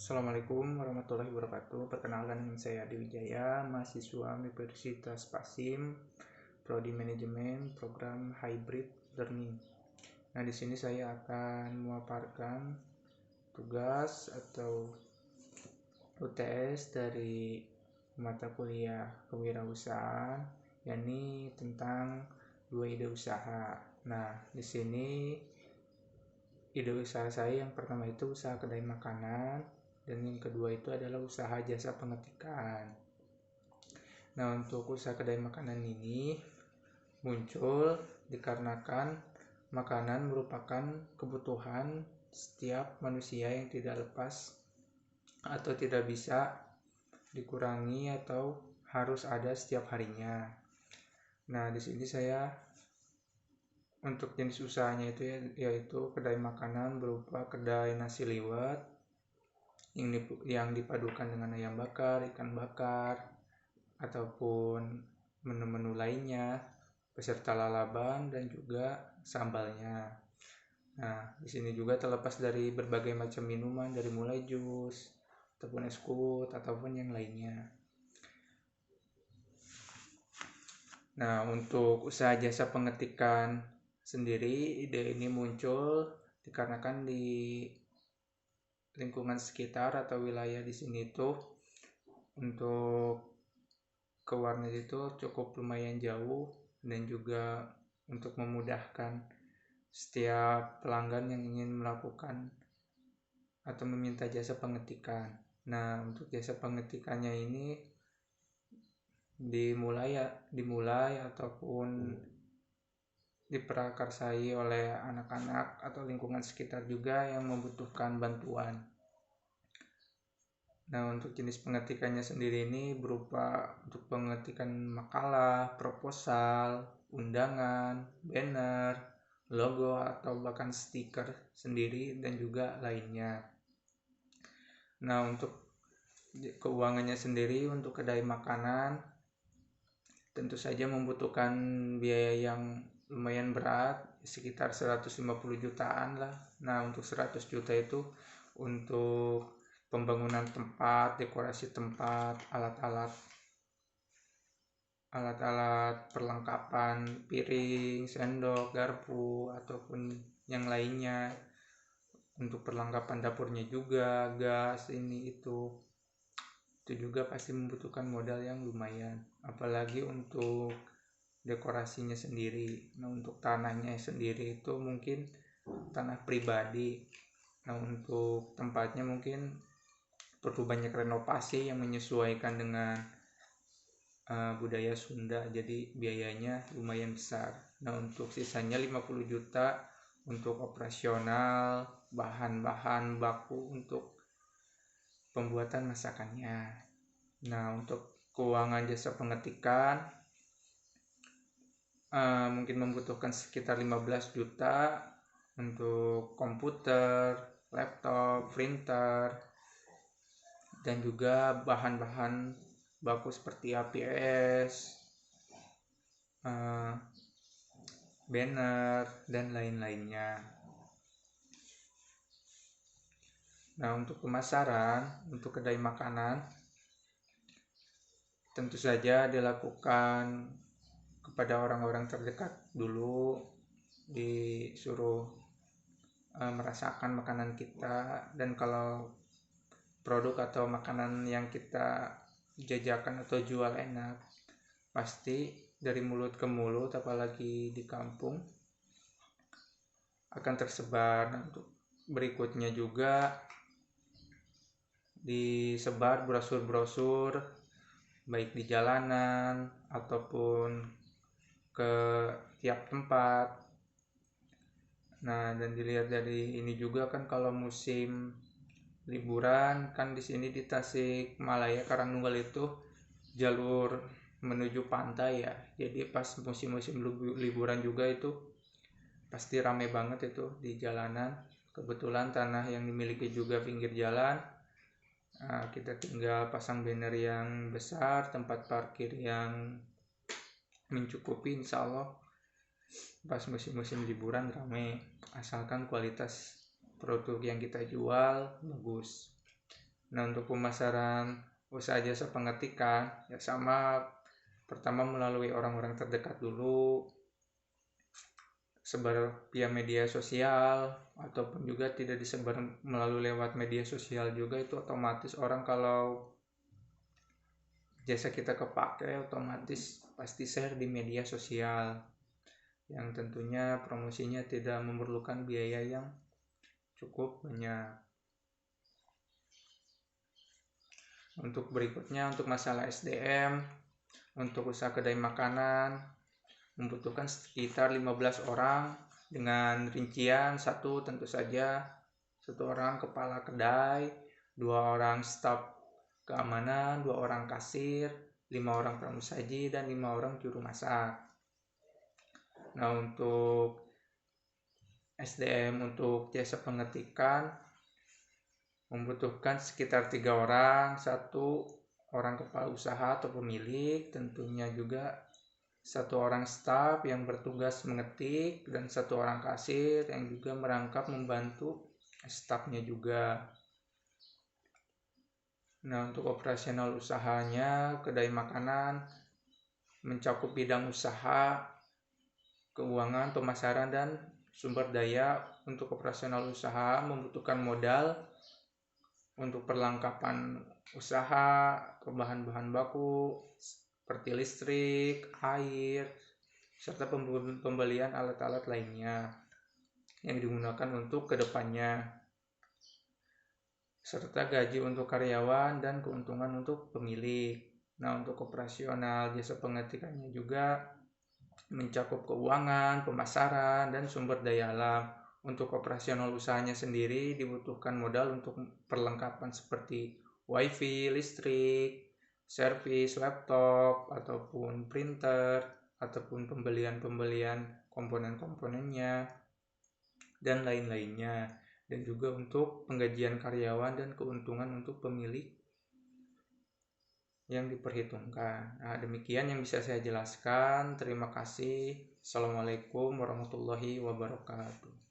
Assalamualaikum warahmatullahi wabarakatuh. Perkenalkan dengan saya Adi Wijaya, mahasiswa Universitas Pasim, Prodi Manajemen, Program Hybrid Learning. Nah, di sini saya akan memaparkan tugas atau UTS dari mata kuliah kewirausahaan, yakni tentang 2 ide usaha. Nah, di sini ide usaha saya yang pertama itu usaha kedai makanan, dan yang kedua itu adalah usaha jasa pengetikan. Nah, untuk usaha kedai makanan ini muncul dikarenakan makanan merupakan kebutuhan setiap manusia yang tidak lepas atau tidak bisa dikurangi atau harus ada setiap harinya. Nah, di sini saya untuk jenis usahanya itu yaitu kedai makanan berupa kedai nasi liwet yang dipadukan dengan ayam bakar, ikan bakar, ataupun menu-menu lainnya beserta lalaban dan juga sambalnya. Nah, di sini juga terlepas dari berbagai macam minuman dari mulai jus ataupun es kut ataupun yang lainnya. Nah, untuk usaha jasa pengetikan sendiri, ide ini muncul dikarenakan di lingkungan sekitar atau wilayah di sini tuh untuk ke warnet itu cukup lumayan jauh, dan juga untuk memudahkan setiap pelanggan yang ingin melakukan atau meminta jasa pengetikan. Nah, untuk jasa pengetikannya ini dimulai ataupun diprakarsai oleh anak-anak atau lingkungan sekitar juga yang membutuhkan bantuan. Nah, untuk jenis pengetikannya sendiri ini berupa untuk pengetikan makalah, proposal, undangan, banner, logo, atau bahkan stiker sendiri dan juga lainnya. Nah, untuk keuangannya sendiri untuk kedai makanan tentu saja membutuhkan biaya yang lumayan berat, sekitar 150 jutaan lah. Nah, untuk 100 juta itu untuk pembangunan tempat, dekorasi tempat, alat-alat perlengkapan piring, sendok, garpu, ataupun yang lainnya. Untuk perlengkapan dapurnya juga, gas, ini itu juga pasti membutuhkan modal yang lumayan, apalagi untuk dekorasinya sendiri. Nah, untuk tanahnya sendiri itu mungkin tanah pribadi. Nah, untuk tempatnya mungkin perlu banyak renovasi yang menyesuaikan dengan budaya Sunda, jadi biayanya lumayan besar. Nah, untuk sisanya 50 juta untuk operasional, bahan-bahan baku untuk pembuatan masakannya. Nah, untuk keuangan jasa pengetikan mungkin membutuhkan sekitar 15 juta untuk komputer, laptop, printer, dan juga bahan-bahan baku seperti APS, banner, dan lain-lainnya. Nah, untuk pemasaran untuk kedai makanan tentu saja dilakukan kepada orang-orang terdekat dulu, disuruh merasakan makanan kita, dan kalau produk atau makanan yang kita jajakan atau jual enak, pasti dari mulut ke mulut, apalagi di kampung, akan tersebar. Nah, untuk berikutnya juga disebar brosur-brosur baik di jalanan ataupun ke tiap tempat. Nah, dan dilihat dari ini juga kan, kalau musim liburan kan di sini di Tasikmalaya Karangtunggal itu jalur menuju pantai ya. Jadi pas musim-musim liburan juga itu pasti ramai banget itu di jalanan. Kebetulan tanah yang dimiliki juga pinggir jalan. Kita tinggal pasang banner yang besar, tempat parkir yang mencukupi, insya Allah pas musim-musim liburan ramai, asalkan kualitas produk yang kita jual bagus. Nah, untuk pemasaran usaha jasa pengetikan ya sama, pertama melalui orang-orang terdekat dulu, sebar via media sosial, ataupun juga tidak disebar melalui lewat media sosial juga, itu otomatis orang kalau jasa kita kepakai otomatis pasti share di media sosial, yang tentunya promosinya tidak memerlukan biaya yang cukup banyak. Untuk berikutnya, untuk masalah SDM, untuk usaha kedai makanan membutuhkan sekitar 15 orang dengan rincian satu, tentu saja 1 orang kepala kedai, 2 orang staf keamanan, 2 orang kasir, 5 orang pramusaji, dan 5 orang juru masak. Nah, untuk SDM untuk jasa pengetikan membutuhkan sekitar 3 orang, 1 orang kepala usaha atau pemilik, tentunya juga 1 orang staf yang bertugas mengetik, dan 1 orang kasir yang juga merangkap membantu stafnya juga. Nah, untuk operasional usahanya, kedai makanan mencakup bidang usaha, keuangan, pemasaran, dan sumber daya. Untuk operasional usaha membutuhkan modal untuk perlengkapan usaha, bahan-bahan baku seperti listrik, air, serta pembelian alat-alat lainnya yang digunakan untuk kedepannya, serta gaji untuk karyawan dan keuntungan untuk pemilik. Nah, untuk operasional jasa pengetikannya juga mencakup keuangan, pemasaran, dan sumber daya alam. Untuk operasional usahanya sendiri dibutuhkan modal untuk perlengkapan seperti wifi, listrik, servis laptop, ataupun printer, ataupun pembelian komponen-komponennya, dan lain-lainnya. Dan juga untuk penggajian karyawan dan keuntungan untuk pemilik yang diperhitungkan. Nah, demikian yang bisa saya jelaskan. Terima kasih. Assalamualaikum warahmatullahi wabarakatuh.